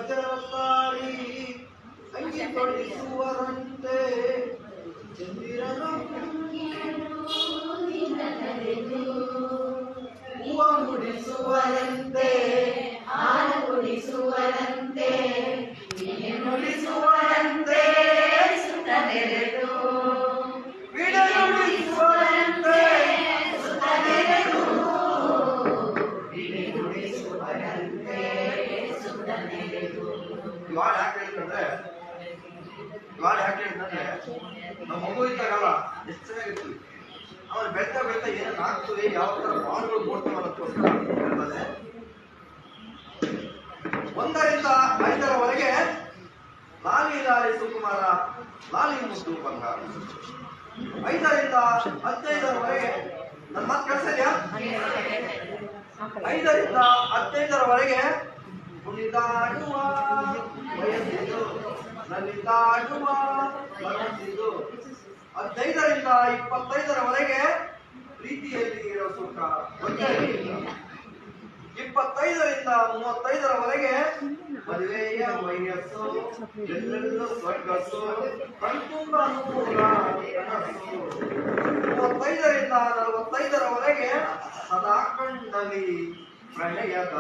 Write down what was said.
ಗಜತಾರಿ ಅಂಗಿ ತೊಡಿಸುವರಂತೆ ಚಂದಿರನು ಹೂವ ಮುಡಿಸುವರಂತೆ ಹಾಲು ಕುಡಿಸುವರಂತೆ ನುಡಿಸುವರಂತೆ ಸುತ್ತ ನೆರೆದು ಬಿಡೆ ನುಡಿಸುವರಂತೆ ಸುತ್ತ ನೆರೆದು ಬಿಡೆ ನುಡಿಸುವರಂತೆ ಸುತ್ತ ನೆರೆದು. ಇವಾಗ ಯಾಕೆ ಹೇಳ್ತಂದ್ರೆ ನಮ್ಮ ಮಗು ಇದ್ದಾಗಲ್ಲ ಎಷ್ಟು ಚೆನ್ನಾಗಿರ್ತೀವಿ. ಅವನು ಬೆಳ್ತಾ ಬೆಳ್ತಾ ಏನೇನು ಆಗ್ತದೆ, ಯಾವ ತರ ಬಾಳುಗಳು ಓಡ್ತಾವ ಅನ್ನೋದಕ್ಕೋಸ್ಕರ ಹೇಳ್ತಾರೆ. 1 ರಿಂದ 5ರವರೆಗೆ ಲಾಲಿ ಲಾಲಿ ಸುಕುಮಾರ, ಲಾಲಿ ಮುದ್ದು ಬಂಗಾರ. 5 ರಿಂದ 15ರವರೆಗೆ ನನ್ನ ಮಾತು ಕಳಿಸಿದ್ಯಾ? 5 ರಿಂದ 15ರವರೆಗೆ ಕುಣಿದಾಡುವ ವಯಸ್ಸಿದು, ನಲಿದಾಡುವ ಮನಸ್ಸಿದು. 15 ರಿಂದ 25ರವರೆಗೆ ಪ್ರೀತಿಯಲ್ಲಿ ಇರೋ ಸುಖ. 25 ರಿಂದ 35ರವರೆಗೆ ಮದುವೆಯ ವಯಸ್ಸು, ಎಲ್ಲೆಲ್ಲೂ ಸ್ವರ್ಗಸ್ಸು, ಕಣ್ತುಂಬ ನೂರ ಕನಸು. 35 ರಿಂದ 45ರವರೆಗೆ ಸದಾ ಕಣ್ಣಲ್ಲಿ ಪ್ರಣಯದ